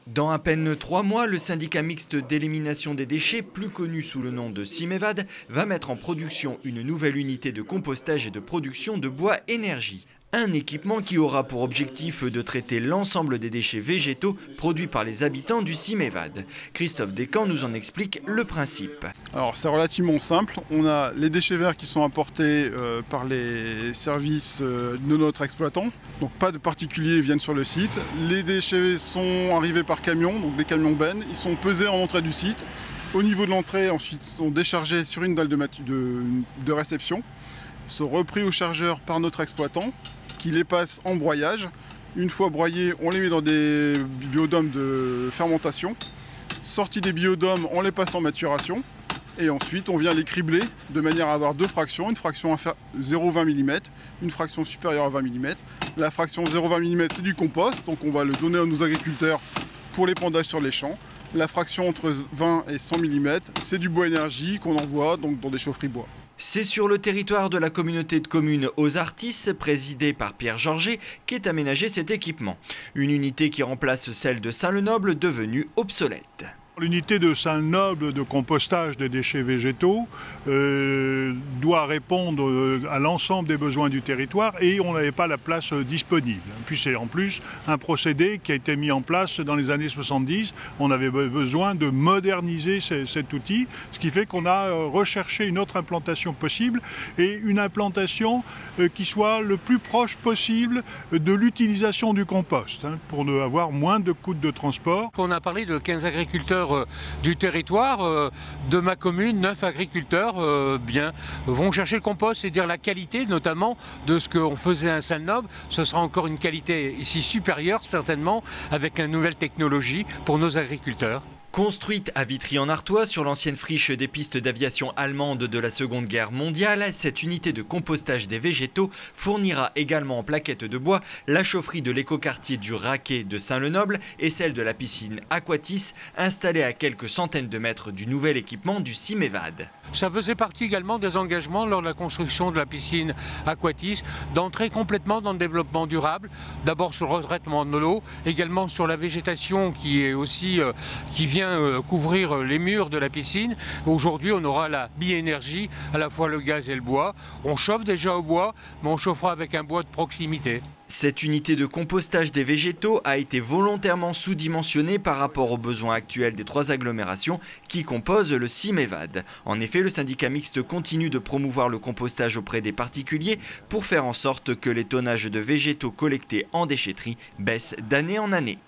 Dans à peine 3 mois, le syndicat mixte d'élimination des déchets, plus connu sous le nom de Simevad, va mettre en production une nouvelle unité de compostage et de production de bois énergie. Un équipement qui aura pour objectif de traiter l'ensemble des déchets végétaux produits par les habitants du Simevad. Christophe Descamps nous en explique le principe. Alors c'est relativement simple, on a les déchets verts qui sont apportés par les services de notre exploitant. Donc pas de particuliers viennent sur le site. Les déchets sont arrivés par camion, donc des camions bennes, ils sont pesés en entrée du site. Au niveau de l'entrée, ensuite sont déchargés sur une dalle de réception, sont repris au chargeur par notre exploitant, qui les passe en broyage. Une fois broyés, on les met dans des biodômes de fermentation. Sortis des biodômes, on les passe en maturation. Et ensuite, on vient les cribler de manière à avoir deux fractions. Une fraction 0,20 mm, une fraction supérieure à 20 mm. La fraction 0,20 mm, c'est du compost, donc on va le donner à nos agriculteurs pour l'épandage sur les champs. La fraction entre 20 et 100 mm, c'est du bois énergie qu'on envoie donc dans des chaufferies bois. C'est sur le territoire de la communauté de communes Aux Artis, présidée par Pierre Georget, qu'est aménagé cet équipement. Une unité qui remplace celle de Saint-Lenoble, devenue obsolète. L'unité de Saint-Lenoble de compostage des déchets végétaux doit répondre à l'ensemble des besoins du territoire et on n'avait pas la place disponible. Puis c'est en plus un procédé qui a été mis en place dans les années 70. On avait besoin de moderniser cet outil, ce qui fait qu'on a recherché une autre implantation possible et une implantation qui soit le plus proche possible de l'utilisation du compost, pour avoir moins de coûts de transport. On a parlé de 15 agriculteurs du territoire, de ma commune, 9 agriculteurs vont chercher le compost, c'est-à-dire la qualité notamment de ce qu'on faisait à Saint-Lenoble. Ce sera encore une qualité ici supérieure certainement avec la nouvelle technologie pour nos agriculteurs. Construite à Vitry-en-Artois sur l'ancienne friche des pistes d'aviation allemandes de la Seconde Guerre mondiale, cette unité de compostage des végétaux fournira également en plaquettes de bois la chaufferie de l'écoquartier du Raquet de Saint-Lenoble et celle de la piscine Aquatis, installée à quelques centaines de mètres du nouvel équipement du Simevad. Ça faisait partie également des engagements lors de la construction de la piscine Aquatis, d'entrer complètement dans le développement durable, d'abord sur le retraitement de l'eau, également sur la végétation qui vient couvrir les murs de la piscine. Aujourd'hui, on aura la biénergie, à la fois le gaz et le bois. On chauffe déjà au bois, mais on chauffera avec un bois de proximité. Cette unité de compostage des végétaux a été volontairement sous-dimensionnée par rapport aux besoins actuels des 3 agglomérations qui composent le Simevad. En effet, le syndicat mixte continue de promouvoir le compostage auprès des particuliers pour faire en sorte que les tonnages de végétaux collectés en déchetterie baissent d'année en année.